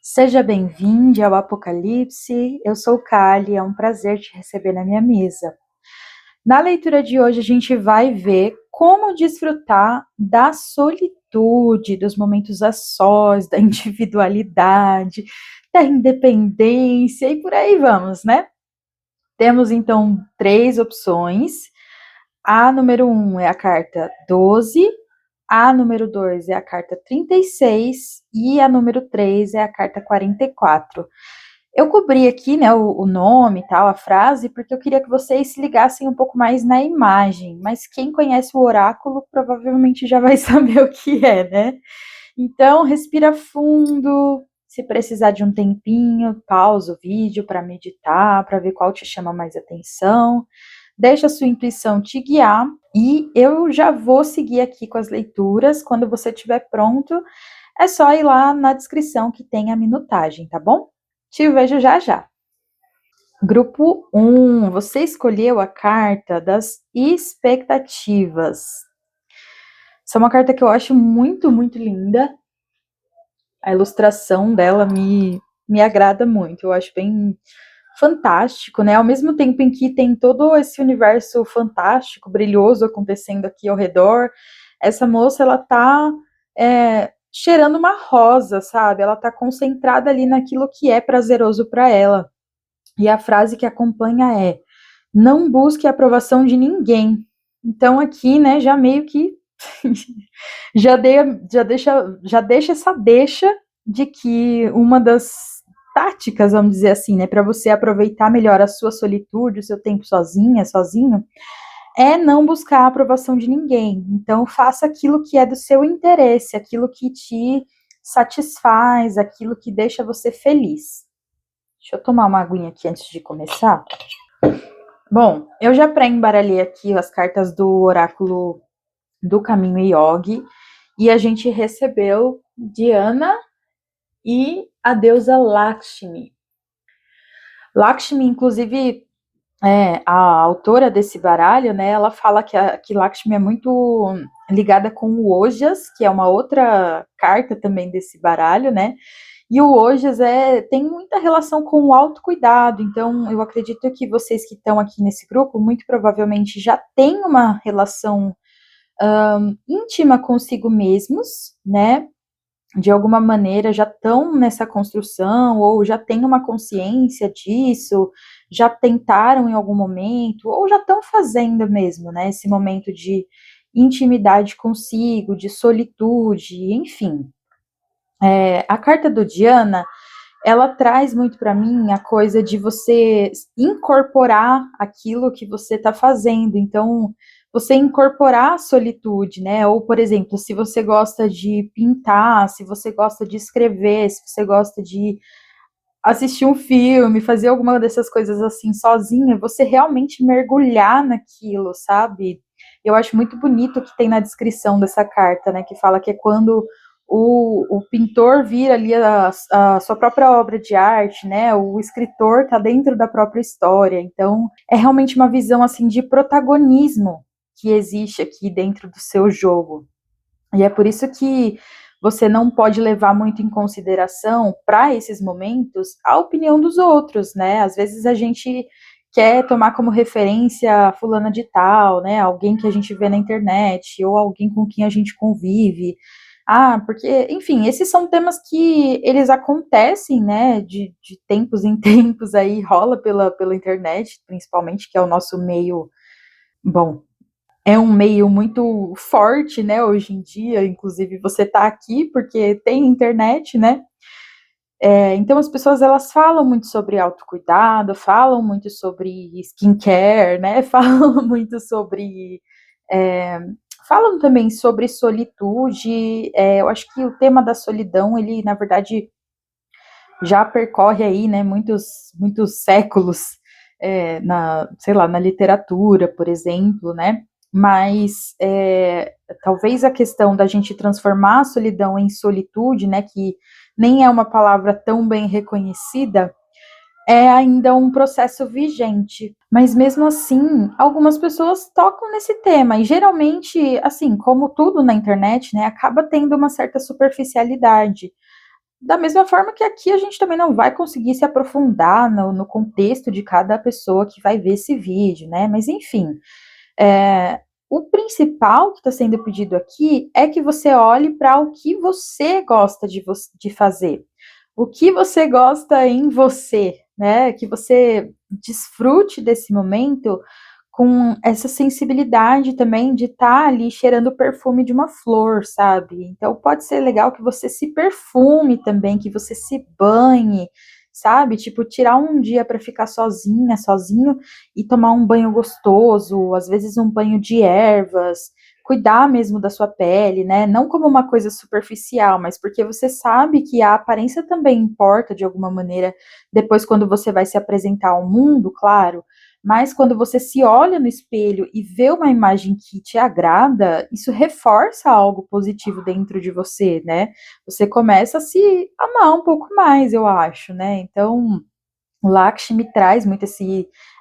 Seja bem-vindo ao Apocalipse, eu sou Kali, é um prazer te receber na minha mesa. Na leitura de hoje a gente vai ver como desfrutar da solitude, dos momentos a sós, da individualidade, da independência e por aí vamos, né? Temos então 3 opções. A número 1 é a carta 12, a número 2 é a carta 36 e a número 3 é a carta 44. Eu cobri aqui, né, o nome e tal, a frase, porque eu queria que vocês se ligassem um pouco mais na imagem, mas quem conhece o oráculo provavelmente já vai saber o que é, né? Então, respira fundo, se precisar de um tempinho, pausa o vídeo para meditar, para ver qual te chama mais atenção, deixa a sua intuição te guiar e eu já vou seguir aqui com as leituras. Quando você estiver pronto, é só ir lá na descrição que tem a minutagem, tá bom? Te vejo já já. Grupo 1, você escolheu a carta das expectativas. Essa é uma carta que eu acho muito, muito linda. A ilustração dela me agrada muito. Eu acho bem fantástico, né? Ao mesmo tempo em que tem todo esse universo fantástico, brilhoso acontecendo aqui ao redor, essa moça, ela tá cheirando uma rosa, sabe? Ela tá concentrada ali naquilo que é prazeroso para ela. E a frase que acompanha é: não busque a aprovação de ninguém. Então aqui, né, já meio que já deixa essa deixa de que uma das táticas, vamos dizer assim, né, para você aproveitar melhor a sua solitude, o seu tempo sozinha, sozinho, é não buscar a aprovação de ninguém. Então faça aquilo que é do seu interesse, aquilo que te satisfaz, aquilo que deixa você feliz. Deixa eu tomar uma aguinha aqui antes de começar. Bom, eu já pré-embaralhei aqui as cartas do oráculo do Caminho Yogi e a gente recebeu Diana e a deusa Lakshmi. Lakshmi, inclusive, a autora desse baralho, né, ela fala que Lakshmi é muito ligada com o Ojas, que é uma outra carta também desse baralho, né, e o Ojas tem muita relação com o autocuidado, então eu acredito que vocês que estão aqui nesse grupo, muito provavelmente já têm uma relação íntima consigo mesmos, né, de alguma maneira já estão nessa construção, ou já têm uma consciência disso, já tentaram em algum momento, ou já estão fazendo mesmo, né, esse momento de intimidade consigo, de solitude, enfim. A carta do Diana, ela traz muito para mim a coisa de você incorporar aquilo que você está fazendo. Então, você incorporar a solitude, né? Ou, por exemplo, se você gosta de pintar, se você gosta de escrever, se você gosta de assistir um filme, fazer alguma dessas coisas assim sozinha, você realmente mergulhar naquilo, sabe? Eu acho muito bonito o que tem na descrição dessa carta, né? Que fala que é quando o pintor vira ali a sua própria obra de arte, né? O escritor tá dentro da própria história. Então, é realmente uma visão assim de protagonismo que existe aqui dentro do seu jogo. E é por isso que você não pode levar muito em consideração, para esses momentos, a opinião dos outros, né? Às vezes a gente quer tomar como referência fulana de tal, né? Alguém que a gente vê na internet, ou alguém com quem a gente convive. Ah, porque, enfim, esses são temas que eles acontecem, né? De tempos em tempos aí, rola pela internet, principalmente, que é o nosso meio. Bom, é um meio muito forte, né, hoje em dia, inclusive você está aqui porque tem internet, né? Então as pessoas elas falam muito sobre autocuidado, falam muito sobre skincare, né? Falam muito sobre é, falam também sobre solitude. Eu acho que o tema da solidão, ele na verdade já percorre aí, né, muitos séculos sei lá, na literatura, por exemplo, né? Mas talvez a questão da gente transformar a solidão em solitude, né, que nem é uma palavra tão bem reconhecida, é ainda um processo vigente. Mas mesmo assim, algumas pessoas tocam nesse tema, e geralmente, assim, como tudo na internet, né, acaba tendo uma certa superficialidade. da mesma forma que aqui a gente também não vai conseguir se aprofundar no contexto de cada pessoa que vai ver esse vídeo, né? Mas enfim, o principal que está sendo pedido aqui é que você olhe para o que você gosta de fazer, o que você gosta em você, né? Que você desfrute desse momento com essa sensibilidade também de estar ali cheirando o perfume de uma flor, sabe? Então pode ser legal que você se perfume também, que você se banhe, sabe? Tipo, tirar um dia para ficar sozinha, sozinho e tomar um banho gostoso, às vezes um banho de ervas, cuidar mesmo da sua pele, né? Não como uma coisa superficial, mas porque você sabe que a aparência também importa de alguma maneira depois quando você vai se apresentar ao mundo, claro. Mas quando você se olha no espelho e vê uma imagem que te agrada, isso reforça algo positivo dentro de você, né? Você começa a se amar um pouco mais, eu acho, né? Então, o Lakshmi traz muito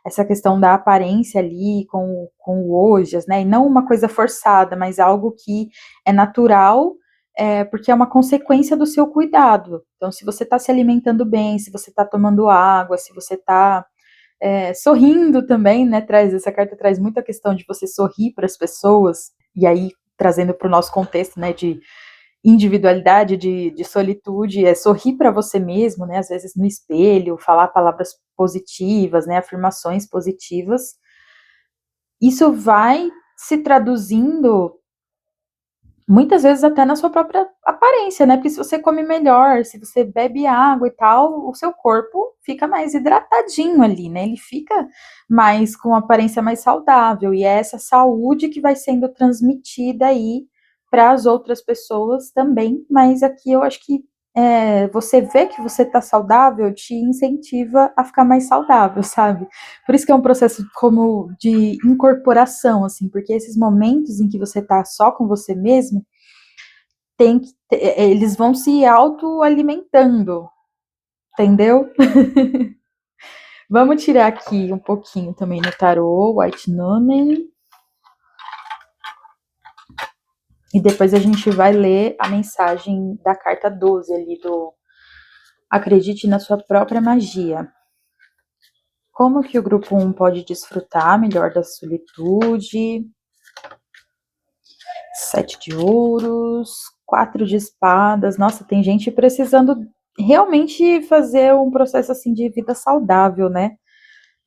essa questão da aparência ali com o ojas, né? E não uma coisa forçada, mas algo que é natural, porque é uma consequência do seu cuidado. Então, se você está se alimentando bem, se você está tomando água, se você está sorrindo também, né? Essa carta traz muita questão de você sorrir para as pessoas, e aí trazendo para o nosso contexto, né, de individualidade, de solitude, é sorrir para você mesmo, né? Às vezes no espelho, falar palavras positivas, né? Afirmações positivas. Isso vai se traduzindo muitas vezes até na sua própria aparência, né? Porque se você come melhor, se você bebe água e tal, o seu corpo fica mais hidratadinho ali, né? Ele fica mais com aparência mais saudável. E é essa saúde que vai sendo transmitida aí para as outras pessoas também. Mas aqui eu acho que você vê que você tá saudável, te incentiva a ficar mais saudável, sabe? Por isso que é um processo como de incorporação, assim, porque esses momentos em que você tá só com você mesmo, eles vão se autoalimentando, entendeu? Vamos tirar aqui um pouquinho também no tarô, White Numen. E depois a gente vai ler a mensagem da carta 12 ali do Acredite na sua própria magia. Como que o grupo 1 pode desfrutar melhor da solitude? 7 de ouros, 4 de espadas. Nossa, tem gente precisando realmente fazer um processo assim de vida saudável, né?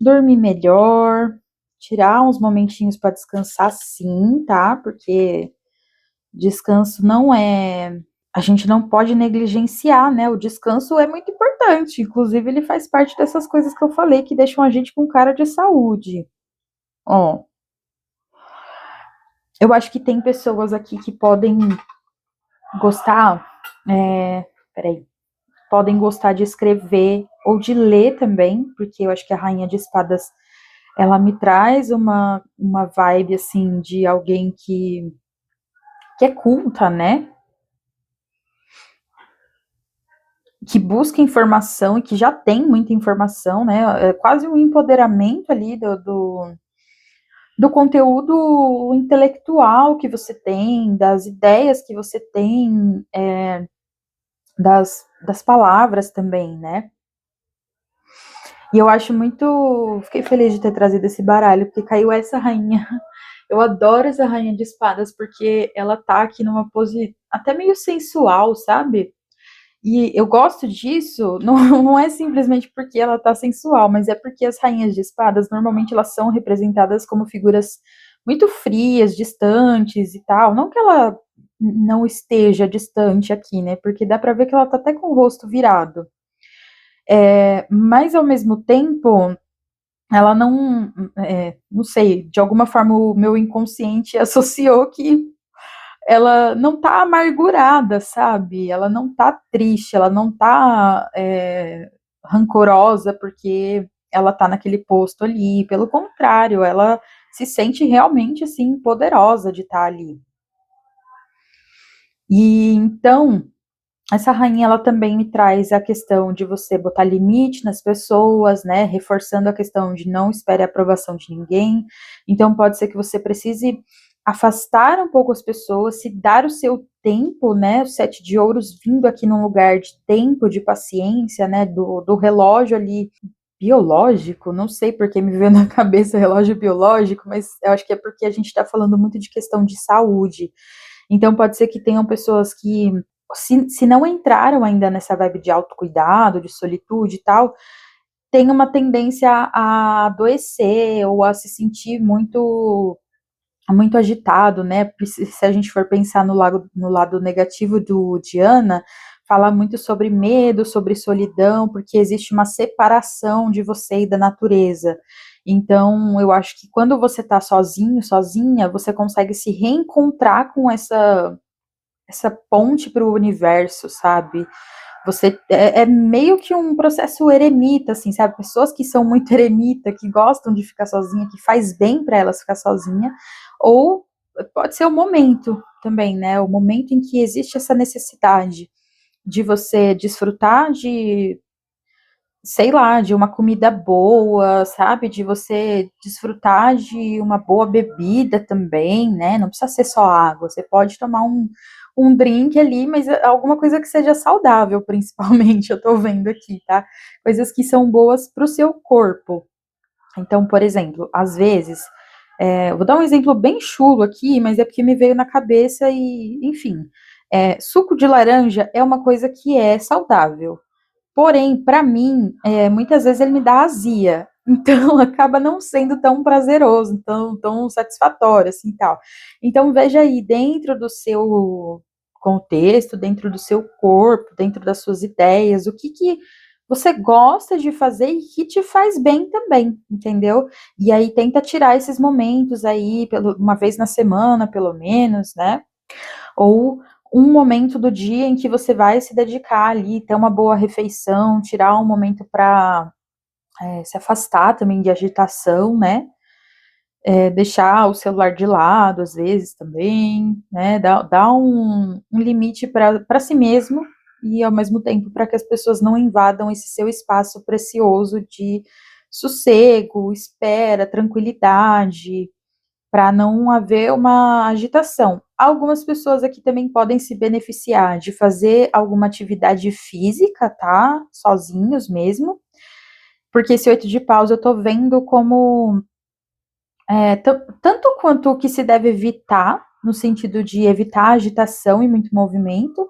Dormir melhor, tirar uns momentinhos para descansar, sim, tá? Porque descanso não é. A gente não pode negligenciar, né? O descanso é muito importante. Inclusive, ele faz parte dessas coisas que eu falei que deixam a gente com cara de saúde. Ó, eu acho que tem pessoas aqui que podem gostar. Peraí. Podem gostar de escrever ou de ler também, porque eu acho que a Rainha de Espadas ela me traz uma vibe assim de alguém que é culta, né? Que busca informação e que já tem muita informação, né? É quase um empoderamento ali do conteúdo intelectual que você tem, das ideias que você tem, das palavras também, né? E eu acho muito. Fiquei feliz de ter trazido esse baralho, porque caiu essa rainha. Eu adoro essa rainha de espadas, porque ela tá aqui numa pose até meio sensual, sabe? E eu gosto disso, não é simplesmente porque ela tá sensual, mas é porque as rainhas de espadas, normalmente elas são representadas como figuras muito frias, distantes e tal. Não que ela não esteja distante aqui, né? Porque dá pra ver que ela tá até com o rosto virado. Mas ao mesmo tempo, ela não sei, de alguma forma o meu inconsciente associou que ela não tá amargurada, sabe? Ela não tá triste, ela não tá rancorosa porque ela tá naquele posto ali. Pelo contrário, ela se sente realmente assim poderosa de estar ali. E então essa rainha ela também me traz a questão de você botar limite nas pessoas, né? Reforçando a questão de não espere a aprovação de ninguém. Então pode ser que você precise afastar um pouco as pessoas, se dar o seu tempo, né, o 7 de ouros vindo aqui num lugar de tempo, de paciência, né, do relógio ali biológico, não sei porque me veio na cabeça relógio biológico, mas eu acho que é porque a gente está falando muito de questão de saúde. Então pode ser que tenham pessoas que, se não entraram ainda nessa vibe de autocuidado, de solitude e tal, tem uma tendência a adoecer ou a se sentir muito agitado, né? Se a gente for pensar no lado negativo do Diana, fala muito sobre medo, sobre solidão, porque existe uma separação de você e da natureza. Então, eu acho que quando você está sozinho, sozinha, você consegue se reencontrar com essa ponte para o universo, sabe? Você é meio que um processo eremita, assim, sabe? Pessoas que são muito eremita, que gostam de ficar sozinha, que faz bem para elas ficar sozinha, ou pode ser o momento também, né? O momento em que existe essa necessidade de você desfrutar de, sei lá, de uma comida boa, sabe? De você desfrutar de uma boa bebida também, né? Não precisa ser só água, você pode tomar um drink ali, mas alguma coisa que seja saudável, principalmente, eu tô vendo aqui, tá? Coisas que são boas pro seu corpo. Então, por exemplo, às vezes, vou dar um exemplo bem chulo aqui, mas é porque me veio na cabeça e, enfim, suco de laranja é uma coisa que é saudável. Porém, para mim, muitas vezes ele me dá azia. Então, acaba não sendo tão prazeroso, tão satisfatório, assim, tal. Então, veja aí, dentro do seu contexto, dentro do seu corpo, dentro das suas ideias, o que que você gosta de fazer e que te faz bem também, entendeu? E aí, tenta tirar esses momentos aí, uma vez na semana, pelo menos, né? Ou um momento do dia em que você vai se dedicar ali, ter uma boa refeição, tirar um momento para se afastar também de agitação, né? Deixar o celular de lado, às vezes também, né? Dar um limite para si mesmo e, ao mesmo tempo, para que as pessoas não invadam esse seu espaço precioso de sossego, espera, tranquilidade, para não haver uma agitação. Algumas pessoas aqui também podem se beneficiar de fazer alguma atividade física, tá? Sozinhos mesmo, porque esse 8 de paus eu tô vendo como tanto quanto o que se deve evitar, no sentido de evitar agitação e muito movimento,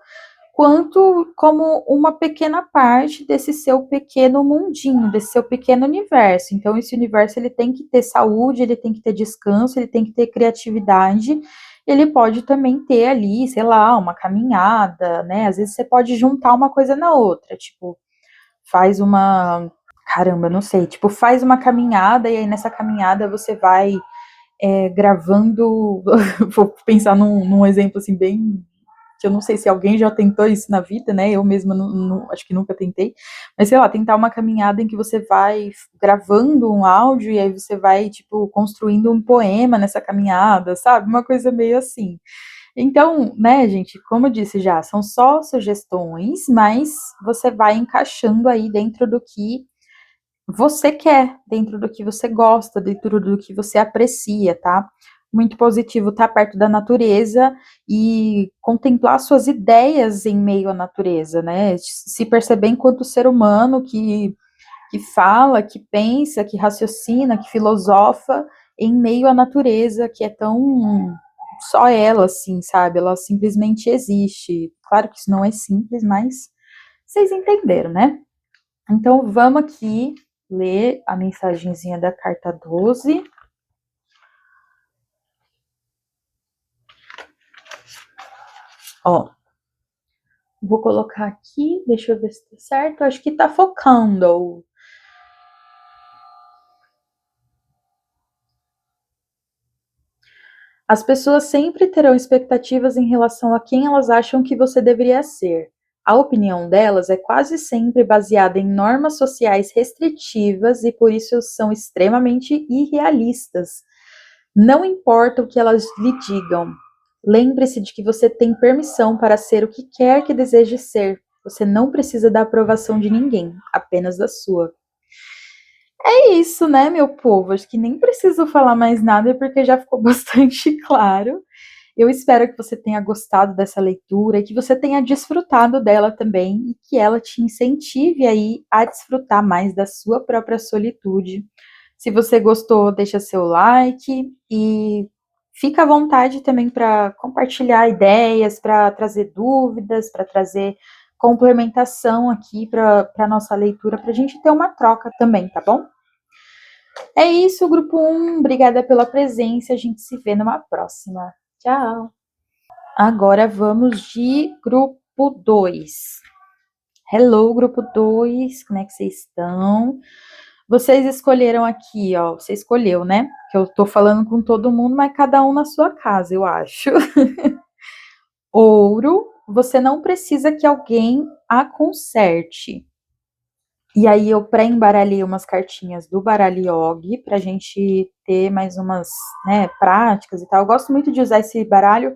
quanto como uma pequena parte desse seu pequeno mundinho, desse seu pequeno universo. Então, esse universo ele tem que ter saúde, ele tem que ter descanso, ele tem que ter criatividade. Ele pode também ter ali, sei lá, uma caminhada, né? Às vezes você pode juntar uma coisa na outra, tipo, faz uma. Caramba, não sei, tipo, faz uma caminhada e aí nessa caminhada você vai gravando. Vou pensar num exemplo assim, bem que eu não sei se alguém já tentou isso na vida, né? Eu mesma acho que nunca tentei, mas sei lá, tentar uma caminhada em que você vai gravando um áudio e aí você vai, tipo, construindo um poema nessa caminhada, sabe? Uma coisa meio assim. Então, né, gente, como eu disse já, são só sugestões, mas você vai encaixando aí dentro do que você quer, dentro do que você gosta, dentro do que você aprecia, tá? Muito positivo estar perto da natureza e contemplar suas ideias em meio à natureza, né? Se perceber enquanto ser humano que fala, que pensa, que raciocina, que filosofa em meio à natureza, que é tão só ela, assim, sabe? Ela simplesmente existe. Claro que isso não é simples, mas vocês entenderam, né? Então, vamos aqui ler a mensagenzinha da carta 12. Ó, vou colocar aqui, deixa eu ver se tá certo. Acho que tá focando. As pessoas sempre terão expectativas em relação a quem elas acham que você deveria ser. A opinião delas é quase sempre baseada em normas sociais restritivas e por isso são extremamente irrealistas. Não importa o que elas lhe digam. Lembre-se de que você tem permissão para ser o que quer que deseje ser. Você não precisa da aprovação de ninguém, apenas da sua. É isso, né, meu povo? Acho que nem preciso falar mais nada porque já ficou bastante claro. Eu espero que você tenha gostado dessa leitura e que você tenha desfrutado dela também e que ela te incentive aí a desfrutar mais da sua própria solitude. Se você gostou, deixa seu like e fica à vontade também para compartilhar ideias, para trazer dúvidas, para trazer complementação aqui para a nossa leitura, para a gente ter uma troca também, tá bom? É isso, grupo 1. Obrigada pela presença. A gente se vê numa próxima. Tchau. Agora vamos de grupo 2. Hello, grupo 2. Como é que vocês estão? Vocês escolheram aqui, ó. Você escolheu, né? Que eu tô falando com todo mundo, mas cada um na sua casa, eu acho. Ouro, você não precisa que alguém a conserte. E aí eu pré-embaralhei umas cartinhas do Baralho Yogi pra gente ter mais umas, né, práticas e tal. Eu gosto muito de usar esse baralho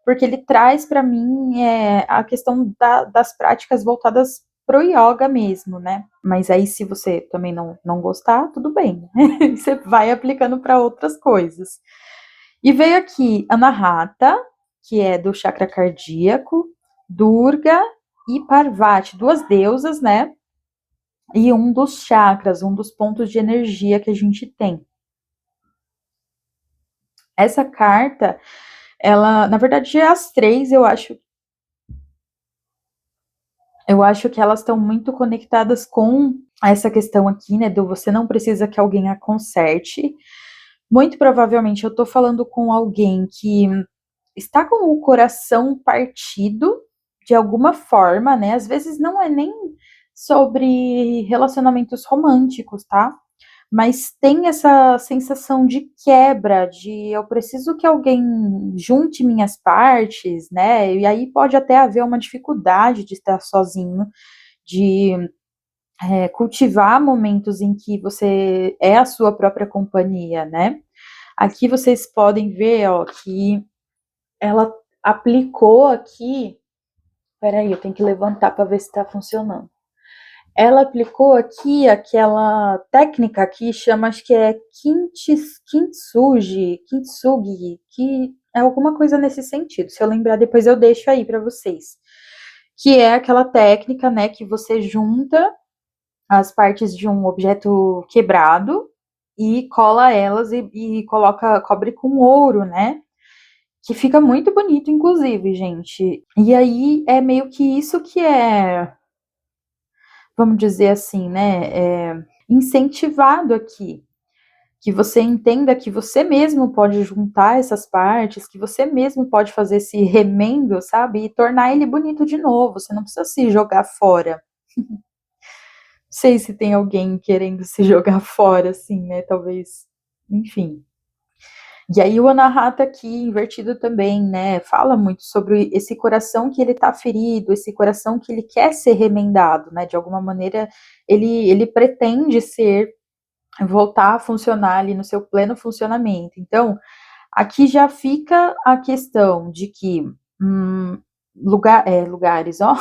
porque ele traz para mim a questão das práticas voltadas pro yoga mesmo, né? Mas aí se você também não gostar, tudo bem. Você vai aplicando para outras coisas. E veio aqui Anahata, que é do chakra cardíaco, Durga e Parvati, duas deusas, né? E um dos chakras, um dos pontos de energia que a gente tem. Essa carta, ela, na verdade, as três, eu acho que elas estão muito conectadas com essa questão aqui, né, do você não precisa que alguém a conserte. Muito provavelmente eu tô falando com alguém que está com o coração partido de alguma forma, né? Às vezes não é nem sobre relacionamentos românticos, tá? Mas tem essa sensação de quebra, de eu preciso que alguém junte minhas partes, né? E aí pode até haver uma dificuldade de estar sozinho, de cultivar momentos em que você é a sua própria companhia, né? Aqui vocês podem ver, ó, que ela aplicou aqui. Peraí, eu tenho que levantar para ver se está funcionando. Ela aplicou aqui aquela técnica que chama, acho que é kintsugi, que é alguma coisa nesse sentido. Se eu lembrar, depois eu deixo aí para vocês. Que é aquela técnica, né, que você junta as partes de um objeto quebrado e cola elas e cobre com ouro, né? Que fica muito bonito, inclusive, gente. E aí é meio que isso que é, vamos dizer assim, né? Incentivado aqui. Que você entenda que você mesmo pode juntar essas partes, que você mesmo pode fazer esse remendo, sabe? E tornar ele bonito de novo. Você não precisa se jogar fora. Não sei se tem alguém querendo se jogar fora, assim, né? Talvez. Enfim. E aí o Anahata aqui, invertido também, né, fala muito sobre esse coração que ele tá ferido, esse coração que ele quer ser remendado, né, de alguma maneira ele pretende voltar a funcionar ali no seu pleno funcionamento. Então, aqui já fica a questão de que lugares, ó,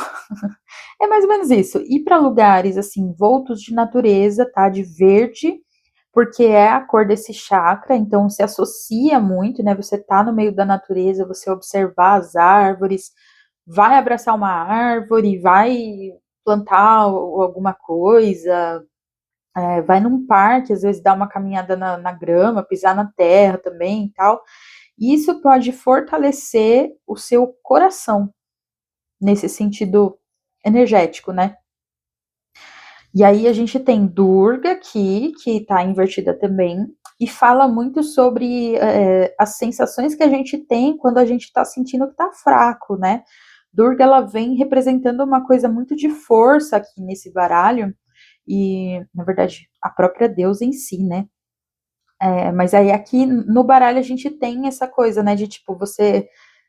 é mais ou menos isso, ir para lugares, assim, voltos de natureza, tá, de verde, porque é a cor desse chakra, então se associa muito, né? Você tá no meio da natureza, você observar as árvores, vai abraçar uma árvore, vai plantar alguma coisa, vai num parque, às vezes dar uma caminhada na grama, pisar na terra também e tal. Isso pode fortalecer o seu coração, nesse sentido energético, né? E aí a gente tem Durga aqui, que está invertida também, e fala muito sobre as sensações que a gente tem quando a gente está sentindo que está fraco, né? Durga, ela vem representando uma coisa muito de força aqui nesse baralho, e, na verdade, a própria deusa em si, né? Mas aí aqui no baralho a gente tem essa coisa, né, de tipo, você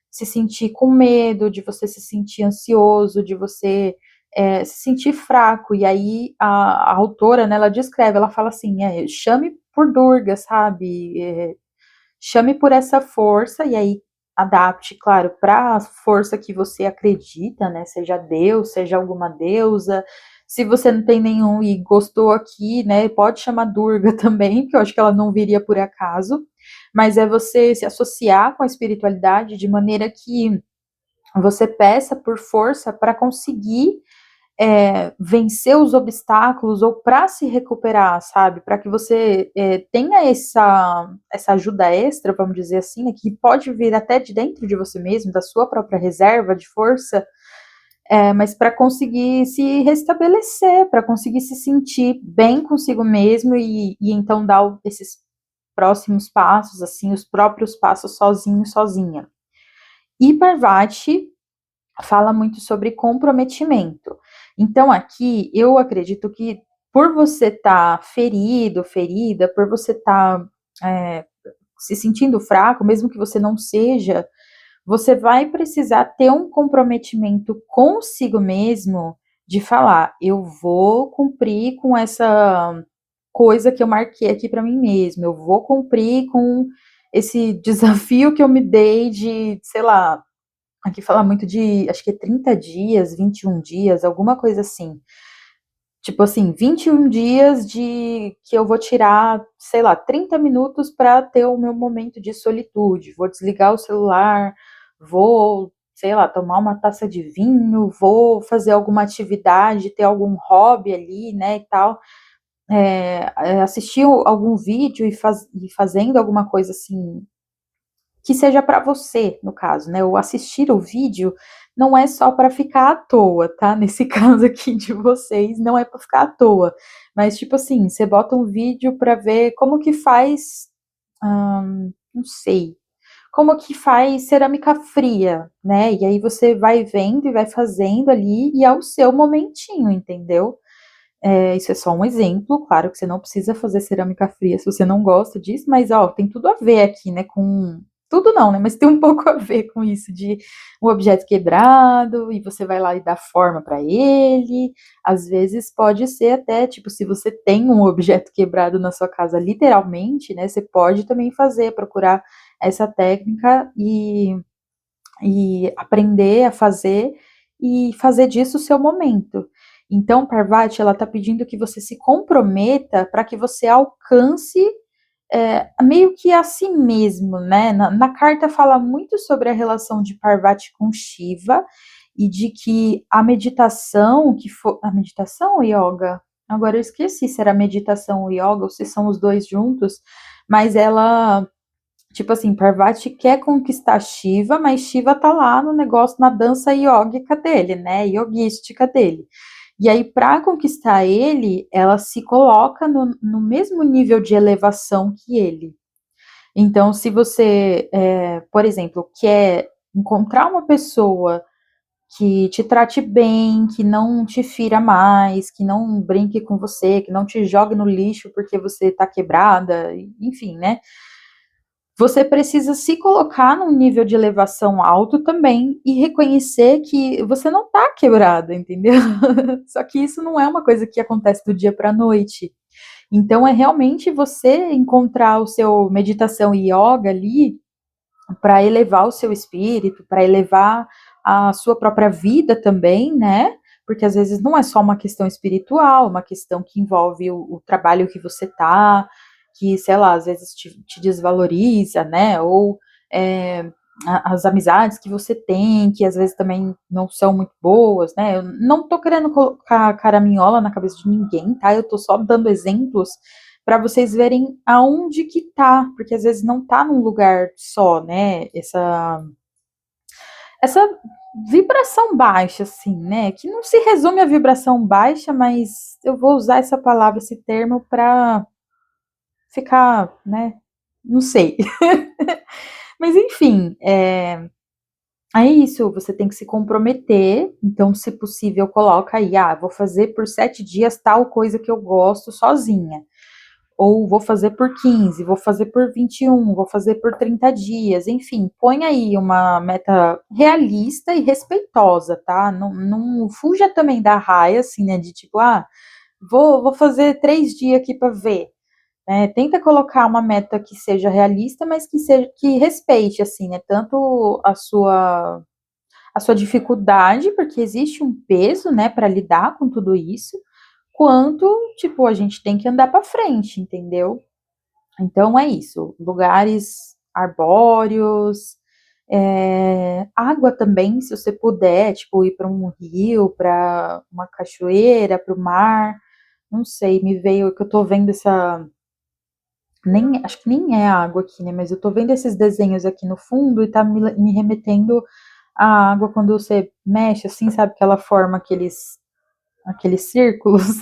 se sentir com medo, de você se sentir ansioso, de você se sentir fraco. E aí a autora, né, ela descreve, ela fala assim, chame por Durga, sabe? Chame por essa força e aí adapte, claro, para a força que você acredita, né? Seja Deus, seja alguma deusa. Se você não tem nenhum e gostou aqui, né? Pode chamar Durga também, que eu acho que ela não viria por acaso. mas é você se associar com a espiritualidade de maneira que você peça por força para conseguir vencer os obstáculos ou para se recuperar, sabe? Para que você tenha essa ajuda extra, vamos dizer assim, né, que pode vir até de dentro de você mesmo, da sua própria reserva de força, mas para conseguir se restabelecer, para conseguir se sentir bem consigo mesmo e então dar esses próximos passos, assim, os próprios passos sozinho, sozinha. E Parvati fala muito sobre comprometimento. Então, aqui, eu acredito que por você estar ferido, ferida, por você estar se sentindo fraco, mesmo que você não seja, você vai precisar ter um comprometimento consigo mesmo de falar, eu vou cumprir com essa coisa que eu marquei aqui para mim mesmo, eu vou cumprir com esse desafio que eu me dei de, sei lá, aqui fala muito de, acho que é 30 dias, 21 dias, alguma coisa assim. Tipo assim, 21 dias de que eu vou tirar, sei lá, 30 minutos para ter o meu momento de solitude. Vou desligar o celular, vou, sei lá, tomar uma taça de vinho, vou fazer alguma atividade, ter algum hobby ali, né, e tal. Assistir algum vídeo e fazendo alguma coisa assim que seja para você, no caso, né? O assistir o vídeo não é só para ficar à toa, tá? Nesse caso aqui de vocês, não é para ficar à toa. Mas, tipo assim, você bota um vídeo para ver como que faz, não sei, como que faz cerâmica fria, né? E aí você vai vendo e vai fazendo ali, e é o seu momentinho, entendeu? Isso é só um exemplo, claro que você não precisa fazer cerâmica fria se você não gosta disso, mas ó, tem tudo a ver aqui, né? Com tudo não, né? Mas tem um pouco a ver com isso de um objeto quebrado e você vai lá e dá forma para ele. Às vezes pode ser até, tipo, se você tem um objeto quebrado na sua casa, literalmente, né? Você pode também fazer, procurar essa técnica e aprender a fazer e fazer disso o seu momento. Então, Parvati, ela está pedindo que você se comprometa para que você alcance meio que a si mesmo, né? Na carta fala muito sobre a relação de Parvati com Shiva e de que a meditação, a meditação ou yoga? Agora eu esqueci se era meditação ou yoga ou se são os dois juntos, mas ela tipo assim, Parvati quer conquistar Shiva, mas Shiva tá lá no negócio, na dança yógica dele, né? Yogística dele. E aí, para conquistar ele, ela se coloca no mesmo nível de elevação que ele. Então, se você, por exemplo, quer encontrar uma pessoa que te trate bem, que não te fira mais, que não brinque com você, que não te jogue no lixo porque você tá quebrada, enfim, né? Você precisa se colocar num nível de elevação alto também e reconhecer que você não está quebrada, entendeu? Só que isso não é uma coisa que acontece do dia para a noite. Então é realmente você encontrar o seu meditação e yoga ali para elevar o seu espírito, para elevar a sua própria vida também, né? Porque às vezes não é só uma questão espiritual, uma questão que envolve o trabalho que você tá, que, sei lá, às vezes te desvaloriza, né? Ou as amizades que você tem, que às vezes também não são muito boas, né? Eu não tô querendo colocar caraminhola na cabeça de ninguém, tá? Eu tô só dando exemplos para vocês verem aonde que tá, porque às vezes não tá num lugar só, né? Essa vibração baixa, assim, né? Que não se resume a vibração baixa, mas eu vou usar essa palavra, esse termo, para ficar, né? Não sei. Mas enfim, é isso, você tem que se comprometer. Então, se possível, coloca aí, vou fazer por 7 dias tal coisa que eu gosto sozinha. Ou vou fazer por 15, vou fazer por 21, vou fazer por 30 dias, enfim, põe aí uma meta realista e respeitosa, tá? Não fuja também da raia, assim, né? De tipo, vou fazer 3 dias aqui para ver. Tenta colocar uma meta que seja realista, mas que respeite, assim, né? Tanto a sua dificuldade, porque existe um peso, né, para lidar com tudo isso, quanto, tipo, a gente tem que andar para frente, entendeu? Então é isso, lugares arbóreos, água também, se você puder, tipo, ir para um rio, para uma cachoeira, para o mar, não sei, me veio que eu tô vendo essa, nem, acho que nem é água aqui, né, mas eu tô vendo esses desenhos aqui no fundo e tá me remetendo à água quando você mexe, assim, sabe, que ela forma aqueles círculos.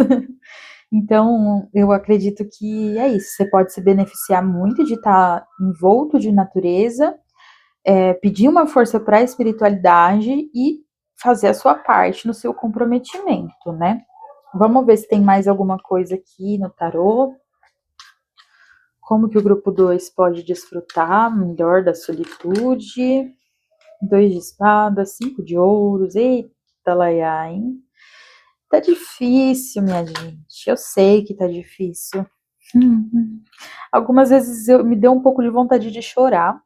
Então, eu acredito que é isso. Você pode se beneficiar muito de estar envolto de natureza, pedir uma força para a espiritualidade e fazer a sua parte no seu comprometimento, né? Vamos ver se tem mais alguma coisa aqui no tarô. Como que o grupo 2 pode desfrutar melhor da solitude? 2 de espadas, 5 de ouros. Eita, laiá, hein? Tá difícil, minha gente. Eu sei que tá difícil. Uhum. Algumas vezes me deu um pouco de vontade de chorar.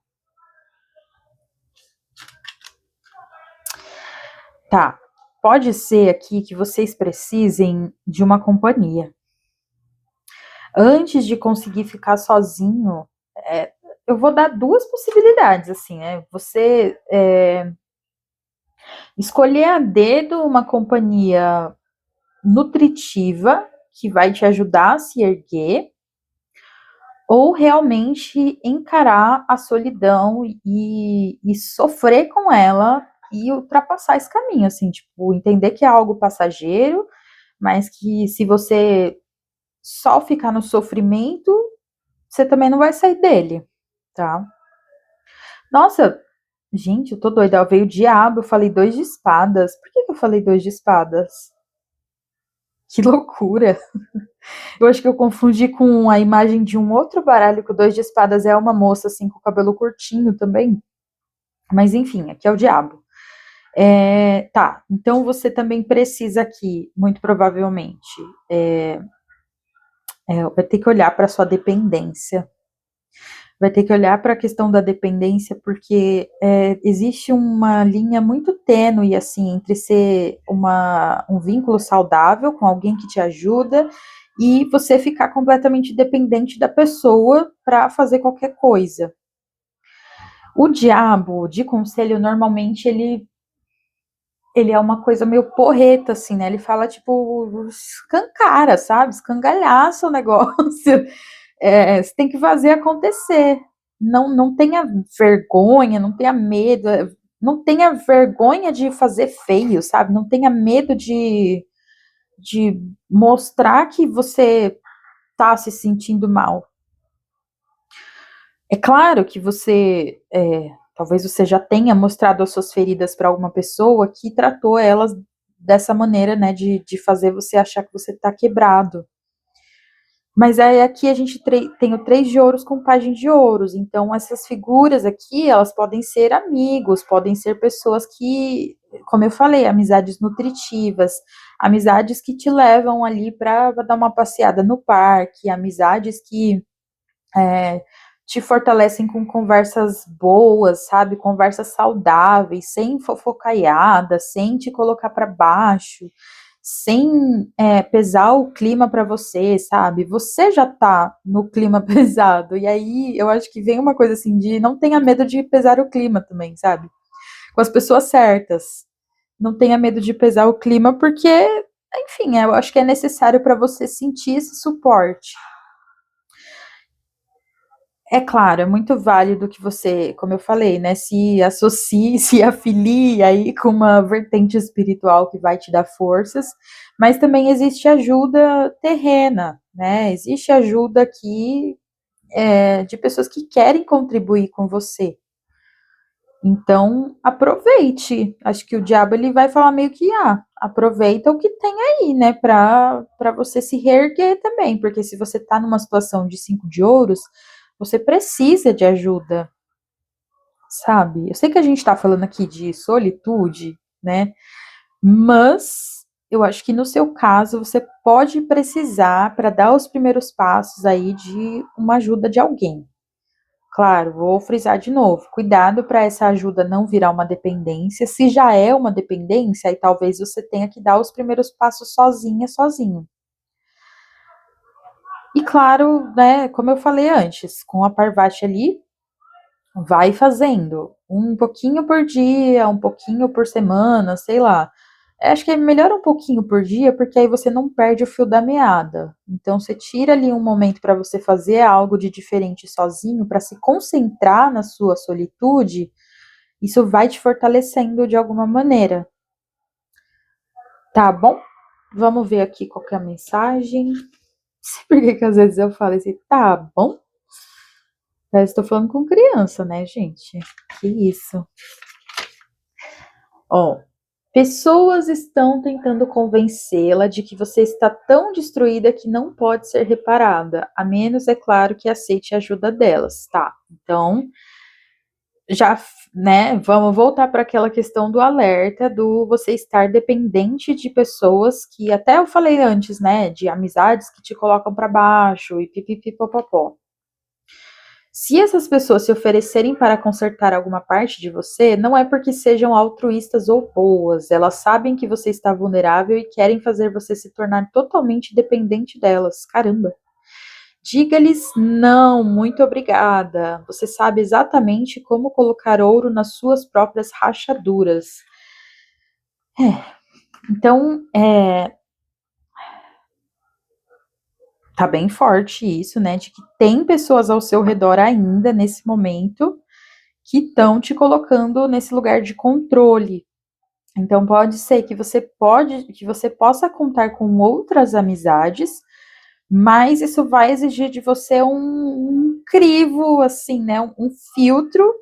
Tá. Pode ser aqui que vocês precisem de uma companhia. Antes de conseguir ficar sozinho, eu vou dar duas possibilidades, assim, né? Você escolher a dedo uma companhia nutritiva que vai te ajudar a se erguer, ou realmente encarar a solidão e sofrer com ela e ultrapassar esse caminho, assim, tipo, entender que é algo passageiro, mas que se você só ficar no sofrimento, você também não vai sair dele, tá? Nossa, gente, eu tô doida, veio o diabo, eu falei 2 de espadas. Por que eu falei 2 de espadas? Que loucura! Eu acho que eu confundi com a imagem de um outro baralho, que o 2 de espadas é uma moça assim com o cabelo curtinho também. Mas enfim, aqui é o diabo. Tá, então você também precisa aqui, muito provavelmente, vai ter que olhar para sua dependência. Vai ter que olhar para a questão da dependência, porque existe uma linha muito tênue, assim, entre ser um vínculo saudável com alguém que te ajuda e você ficar completamente dependente da pessoa para fazer qualquer coisa. O diabo, de conselho, normalmente ele é uma coisa meio porreta, assim, né? Ele fala, tipo, escancara, sabe? Escangalhaça o negócio. Você tem que fazer acontecer. Não tenha vergonha, não tenha medo, não tenha vergonha de fazer feio, sabe? Não tenha medo de mostrar que você tá se sentindo mal. É claro que talvez você já tenha mostrado as suas feridas para alguma pessoa que tratou elas dessa maneira, né, de fazer você achar que você está quebrado. Mas aí aqui a gente tem o 3 de ouros com página de ouros, então essas figuras aqui, elas podem ser amigos, podem ser pessoas que, como eu falei, amizades nutritivas, amizades que te levam ali para dar uma passeada no parque, amizades que é, te fortalecem com conversas boas, sabe? Conversas saudáveis, sem fofocaiada, sem te colocar para baixo, sem pesar o clima para você, sabe? Você já tá no clima pesado, e aí eu acho que vem uma coisa assim de não tenha medo de pesar o clima também, sabe? Com as pessoas certas. Não tenha medo de pesar o clima, porque, enfim, eu acho que é necessário para você sentir esse suporte. É claro, é muito válido que você, como eu falei, né, se associe, se afilie aí com uma vertente espiritual que vai te dar forças, mas também existe ajuda terrena, né? Existe ajuda aqui de pessoas que querem contribuir com você. Então, aproveite. Acho que o diabo ele vai falar meio que, aproveita o que tem aí, né, para você se reerguer também, porque se você tá numa situação de 5 de ouros, você precisa de ajuda, sabe? Eu sei que a gente tá falando aqui de solitude, né? Mas eu acho que no seu caso você pode precisar para dar os primeiros passos aí de uma ajuda de alguém. Claro, vou frisar de novo. Cuidado para essa ajuda não virar uma dependência. Se já é uma dependência, aí talvez você tenha que dar os primeiros passos sozinha, sozinho. E claro, né, como eu falei antes, com a Parvati ali, vai fazendo um pouquinho por dia, um pouquinho por semana, sei lá. Acho que é melhor um pouquinho por dia, porque aí você não perde o fio da meada. Então você tira ali um momento para você fazer algo de diferente sozinho, para se concentrar na sua solitude, isso vai te fortalecendo de alguma maneira. Tá bom? Vamos ver aqui qual que é a mensagem. Não sei por que às vezes eu falo assim, tá bom? Parece que tô falando com criança, né, gente? Que isso. Ó, pessoas estão tentando convencê-la de que você está tão destruída que não pode ser reparada, a menos, é claro, que aceite a ajuda delas, tá? Então, já, né, vamos voltar para aquela questão do alerta, do você estar dependente de pessoas que, até eu falei antes, né, de amizades que te colocam para baixo e pipipipopopó. Se essas pessoas se oferecerem para consertar alguma parte de você, não é porque sejam altruístas ou boas, elas sabem que você está vulnerável e querem fazer você se tornar totalmente dependente delas. Caramba. Diga-lhes não, muito obrigada. Você sabe exatamente como colocar ouro nas suas próprias rachaduras. Então, tá bem forte isso, né? De que tem pessoas ao seu redor ainda nesse momento que estão te colocando nesse lugar de controle. Então pode ser que você possa contar com outras amizades, mas isso vai exigir de você um crivo, assim, né? Um filtro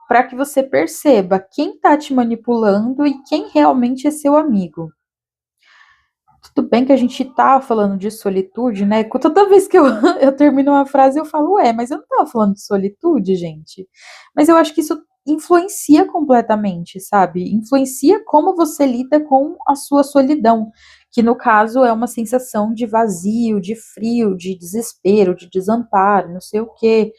para que você perceba quem está te manipulando e quem realmente é seu amigo. Tudo bem que a gente tá falando de solitude, né? Toda vez que eu, eu termino uma frase, eu falo, mas eu não tava falando de solitude, gente. Mas eu acho que isso influencia completamente, sabe? Influencia como você lida com a sua solidão, que no caso é uma sensação de vazio, de frio, de desespero, de desamparo, não sei o quê.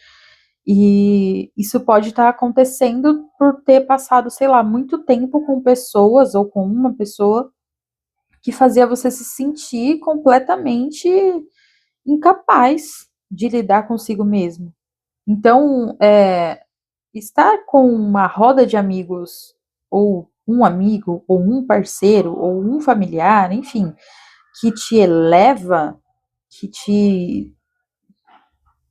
E isso pode estar acontecendo por ter passado, sei lá, muito tempo com pessoas ou com uma pessoa que fazia você se sentir completamente incapaz de lidar consigo mesmo. Então, estar com uma roda de amigos, ou um amigo, ou um parceiro, ou um familiar, enfim, que te eleva, que te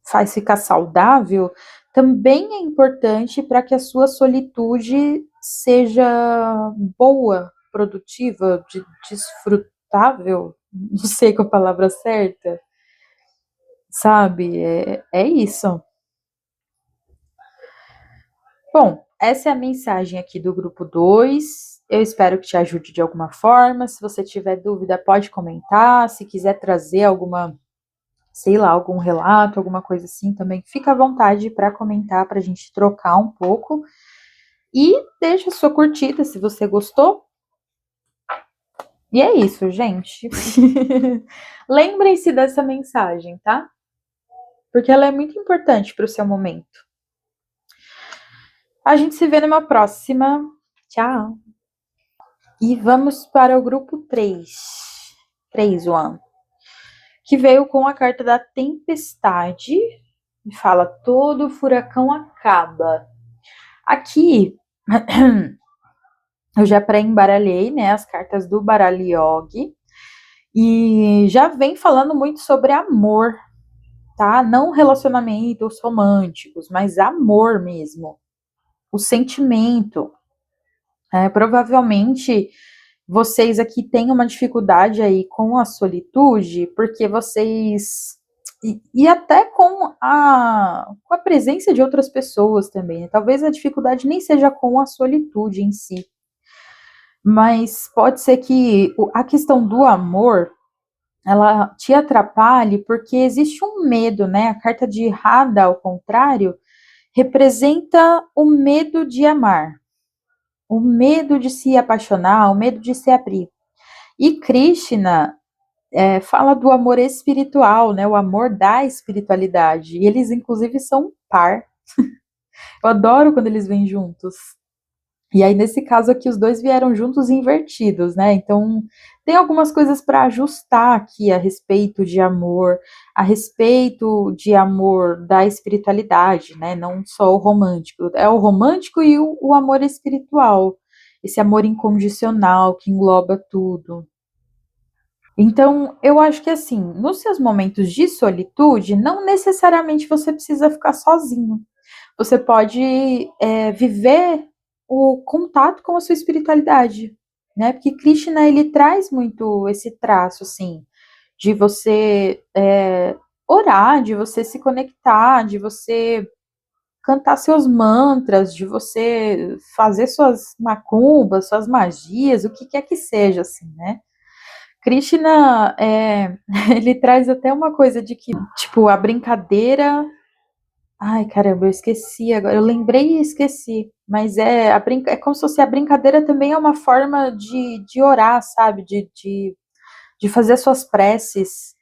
faz ficar saudável, também é importante para que a sua solitude seja boa, produtiva, desfrutável, não sei qual a palavra certa, sabe? É isso. Bom, essa é a mensagem aqui do grupo 2. Eu espero que te ajude de alguma forma. Se você tiver dúvida, pode comentar. Se quiser trazer alguma, sei lá, algum relato, alguma coisa assim, também fica à vontade para comentar, para a gente trocar um pouco. E deixa a sua curtida se você gostou. E é isso, gente. Lembrem-se dessa mensagem, tá? Porque ela é muito importante para o seu momento. A gente se vê numa próxima. Tchau. E vamos para o grupo 3. 3, One. Que veio com a carta da tempestade. E fala: todo furacão acaba. Aqui eu já pré-embaralhei, né, as cartas do baralho Yogi e já vem falando muito sobre amor, tá? Não relacionamentos românticos, mas amor mesmo, o sentimento. Provavelmente vocês aqui têm uma dificuldade aí com a solitude, porque vocês e até com a presença de outras pessoas também. Né? Talvez a dificuldade nem seja com a solitude em si, mas pode ser que a questão do amor ela te atrapalhe porque existe um medo, né? A carta de Radha, ao contrário, representa o medo de amar, o medo de se apaixonar, o medo de se abrir. E Krishna fala do amor espiritual, né? O amor da espiritualidade. E eles, inclusive, são um par. Eu adoro quando eles vêm juntos. E aí, nesse caso aqui, os dois vieram juntos e invertidos, né? Então, tem algumas coisas para ajustar aqui a respeito de amor da espiritualidade, né? Não só o romântico. É o romântico e o amor espiritual. Esse amor incondicional que engloba tudo. Então, eu acho que assim, nos seus momentos de solitude, não necessariamente você precisa ficar sozinho. Você pode viver o contato com a sua espiritualidade, né? Porque Krishna ele traz muito esse traço, assim, de você orar, de você se conectar, de você cantar seus mantras, de você fazer suas macumbas, suas magias, o que quer que seja, assim, né? Krishna, ele traz até uma coisa de que, tipo, a brincadeira. Ai, caramba, eu esqueci agora. Eu lembrei e esqueci. Mas é como se fosse a brincadeira também é uma forma de orar, sabe? De fazer suas preces,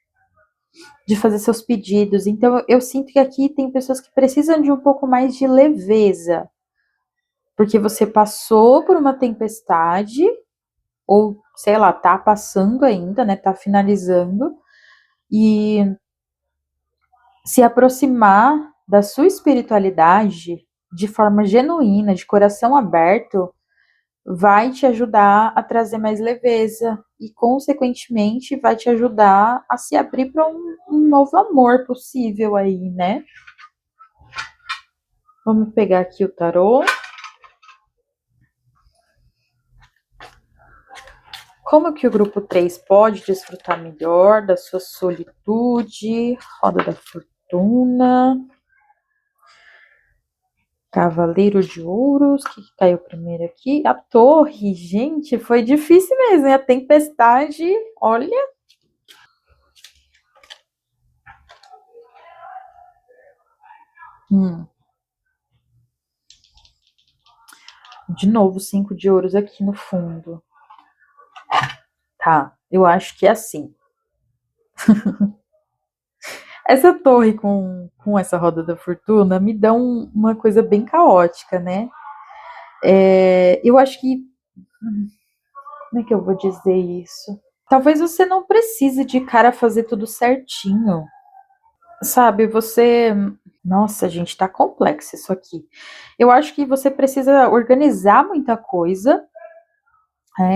de fazer seus pedidos. Então, eu sinto que aqui tem pessoas que precisam de um pouco mais de leveza, porque você passou por uma tempestade, ou sei lá, tá passando ainda, né? Tá finalizando, e se aproximar da sua espiritualidade de forma genuína, de coração aberto, vai te ajudar a trazer mais leveza e, consequentemente, vai te ajudar a se abrir para um novo amor possível aí, né? Vamos pegar aqui o tarô. Como que o grupo 3 pode desfrutar melhor da sua solitude? Roda da Fortuna. Cavaleiro de Ouros, que caiu primeiro aqui? A Torre, gente, foi difícil mesmo, hein? A Tempestade, olha. Hum, de novo, 5 de ouros aqui no fundo. Tá, eu acho que é assim. Essa torre com essa roda da fortuna me dá uma coisa bem caótica, né? Eu acho que. Como é que eu vou dizer isso? Talvez você não precise de cara fazer tudo certinho. Sabe, você. Nossa, gente, tá complexo isso aqui. Eu acho que você precisa organizar muita coisa.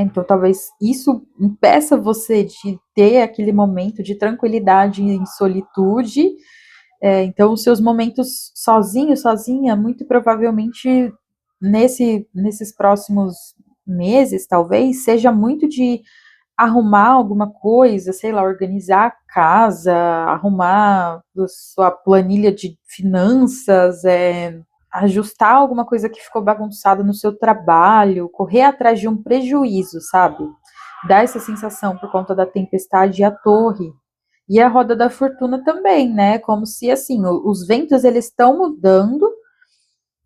Então, talvez isso impeça você de ter aquele momento de tranquilidade em solitude. Então, os seus momentos sozinho, sozinha, muito provavelmente nesses próximos meses, talvez, seja muito de arrumar alguma coisa, sei lá, organizar a casa, arrumar a sua planilha de finanças, ajustar alguma coisa que ficou bagunçada no seu trabalho, correr atrás de um prejuízo, sabe? Dá essa sensação por conta da tempestade e a torre. E a roda da fortuna também, né? Como se assim, os ventos eles estão mudando,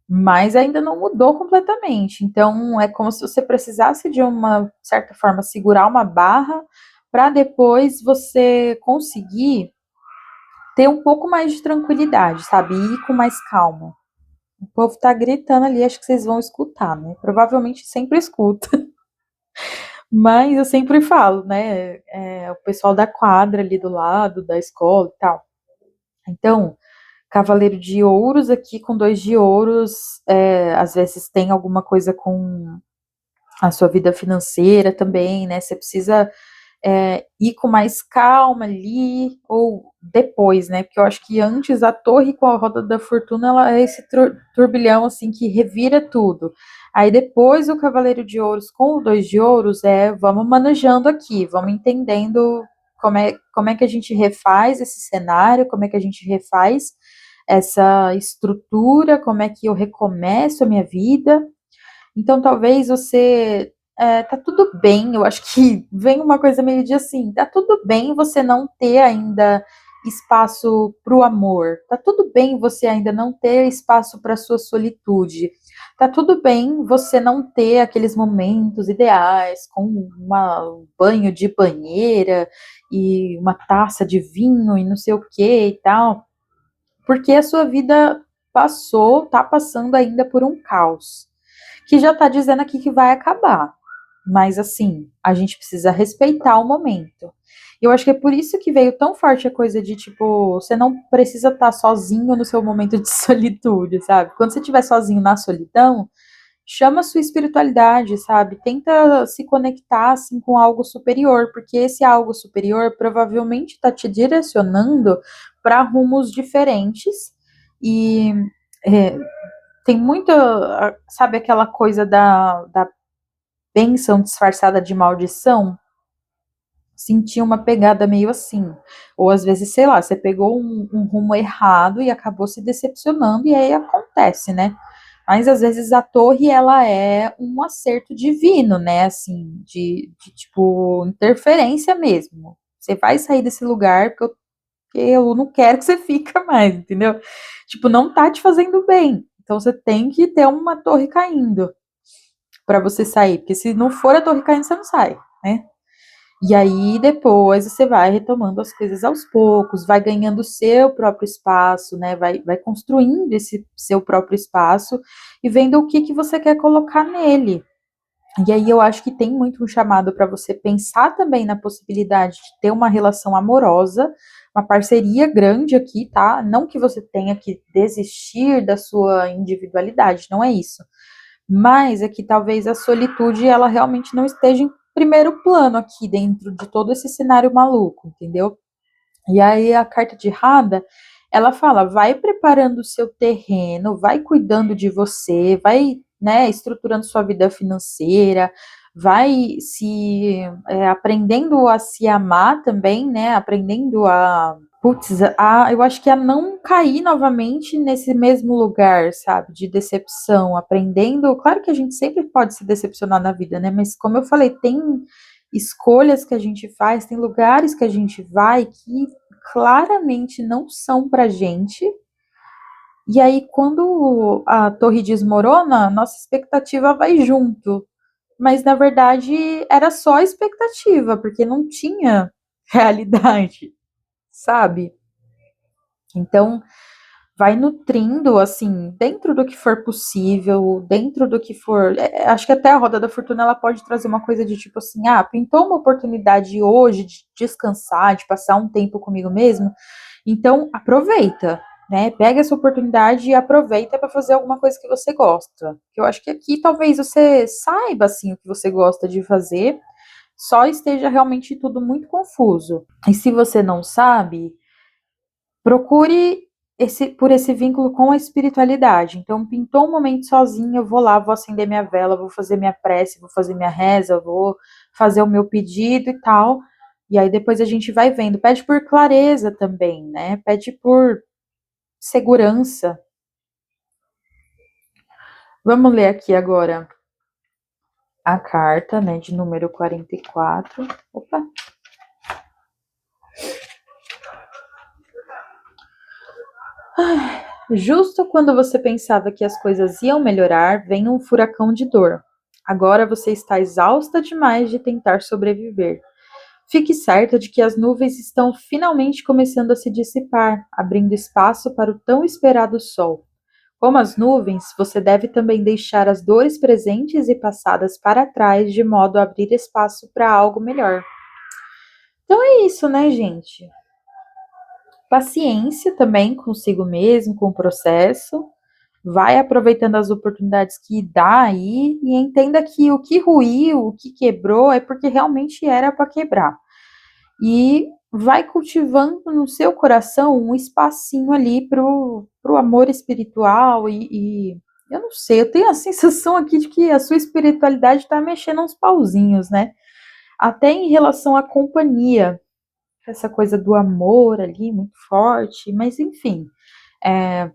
mas ainda não mudou completamente. Então é como se você precisasse de uma certa forma segurar uma barra para depois você conseguir ter um pouco mais de tranquilidade, sabe? E ir com mais calma. O povo tá gritando ali, acho que vocês vão escutar, né? Provavelmente sempre escuta. Mas eu sempre falo, né? O pessoal da quadra ali do lado, da escola e tal. Então, Cavaleiro de Ouros aqui com 2 de ouros, às vezes tem alguma coisa com a sua vida financeira também, né? Você precisa ir com mais calma ali, ou depois, né? Porque eu acho que antes a torre com a roda da fortuna, ela é esse turbilhão, assim, que revira tudo. Aí depois o Cavaleiro de Ouros com o 2 de ouros vamos manejando aqui, vamos entendendo como é que a gente refaz esse cenário, como é que a gente refaz essa estrutura, como é que eu recomeço a minha vida. Então, talvez você. Tá tudo bem, eu acho que vem uma coisa meio de assim: tá tudo bem você não ter ainda espaço para o amor, tá tudo bem você ainda não ter espaço para sua solitude, tá tudo bem você não ter aqueles momentos ideais com um banho de banheira e uma taça de vinho e não sei o que e tal, porque a sua vida passou, tá passando ainda por um caos que já tá dizendo aqui que vai acabar. Mas assim, a gente precisa respeitar o momento. Eu acho que é por isso que veio tão forte a coisa de tipo, você não precisa estar sozinho no seu momento de solitude, sabe? Quando você estiver sozinho na solidão, chama a sua espiritualidade, sabe? Tenta se conectar assim com algo superior, porque esse algo superior provavelmente está te direcionando para rumos diferentes e é, tem muita, sabe aquela coisa da bênção disfarçada de maldição? Sentir uma pegada meio assim. Ou às vezes, sei lá, você pegou um rumo errado e acabou se decepcionando, e aí acontece, né? Mas às vezes a torre, ela é um acerto divino, né? Assim, de tipo, interferência mesmo. Você vai sair desse lugar porque eu não quero que você fica mais, entendeu? Tipo, não tá te fazendo bem. Então você tem que ter uma torre caindo para você sair, porque se não for a torre caindo, você não sai, né? E aí depois você vai retomando as coisas aos poucos, vai ganhando o seu próprio espaço, né? Vai construindo esse seu próprio espaço e vendo o que você quer colocar nele. E aí eu acho que tem muito um chamado para você pensar também na possibilidade de ter uma relação amorosa, uma parceria grande aqui, tá? Não que você tenha que desistir da sua individualidade, não é isso. Mas é que talvez a solitude ela realmente não esteja em primeiro plano aqui dentro de todo esse cenário maluco, entendeu? E aí a carta de Rada, ela fala, vai preparando o seu terreno, vai cuidando de você, vai, né, estruturando sua vida financeira, vai se aprendendo a se amar também, né, aprendendo a putz, eu acho que a não cair novamente nesse mesmo lugar, sabe, de decepção, aprendendo. Claro que a gente sempre pode se decepcionar na vida, né? Mas como eu falei, tem escolhas que a gente faz, tem lugares que a gente vai que claramente não são pra gente. E aí, quando a torre desmorona, nossa expectativa vai junto. Mas na verdade era só expectativa, porque não tinha realidade, sabe? Então, vai nutrindo, assim, dentro do que for possível, dentro do que for. Acho que até a roda da fortuna ela pode trazer uma coisa de tipo assim: ah, pintou uma oportunidade hoje de descansar, de passar um tempo comigo mesmo, então aproveita. Né, pega essa oportunidade e aproveita para fazer alguma coisa que você gosta. Eu acho que aqui talvez você saiba assim o que você gosta de fazer, só esteja realmente tudo muito confuso. E se você não sabe, procure por esse vínculo com a espiritualidade. Então, pintou um momento sozinha, eu vou lá, vou acender minha vela, vou fazer minha prece, vou fazer minha reza, vou fazer o meu pedido e tal. E aí depois a gente vai vendo. Pede por clareza também, né? Pede por segurança. Vamos ler aqui agora a carta, né, de número 44. Opa! Justo quando você pensava que as coisas iam melhorar, vem um furacão de dor. Agora você está exausta demais de tentar sobreviver. Fique certa de que as nuvens estão finalmente começando a se dissipar, abrindo espaço para o tão esperado sol. Como as nuvens, você deve também deixar as dores presentes e passadas para trás, de modo a abrir espaço para algo melhor. Então é isso, né, gente? Paciência também consigo mesmo, com o processo. Vai aproveitando as oportunidades que dá aí e entenda que o que ruiu, o que quebrou é porque realmente era para quebrar. E vai cultivando no seu coração um espacinho ali pro amor espiritual e eu não sei, eu tenho a sensação aqui de que a sua espiritualidade está mexendo uns pauzinhos, né? Até em relação à companhia, essa coisa do amor ali muito forte, mas enfim, é,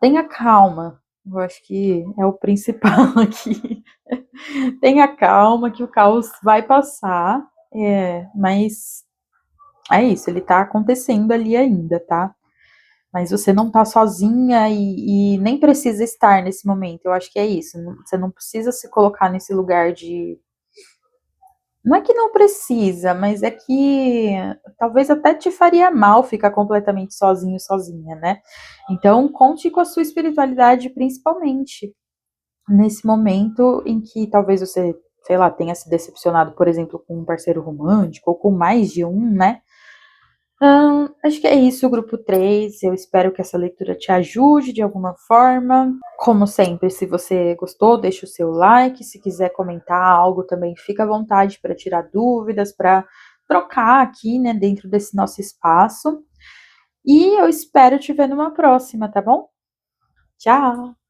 tenha calma. Eu acho que é o principal aqui. Tenha calma, que o caos vai passar. Mas é isso, ele tá acontecendo ali ainda, tá? Mas você não tá sozinha e nem precisa estar nesse momento. Eu acho que é isso. Você não precisa se colocar nesse lugar de. Não é que não precisa, mas é que talvez até te faria mal ficar completamente sozinho, sozinha, né? Então, conte com a sua espiritualidade principalmente. nesse momento em que talvez você, sei lá, tenha se decepcionado, por exemplo, com um parceiro romântico ou com mais de um, né? Acho que é isso, grupo 3. Eu espero que essa leitura te ajude de alguma forma. Como sempre, se você gostou, deixa o seu like. Se quiser comentar algo também, fica à vontade para tirar dúvidas, para trocar aqui, né, dentro desse nosso espaço. E eu espero te ver numa próxima, tá bom? Tchau!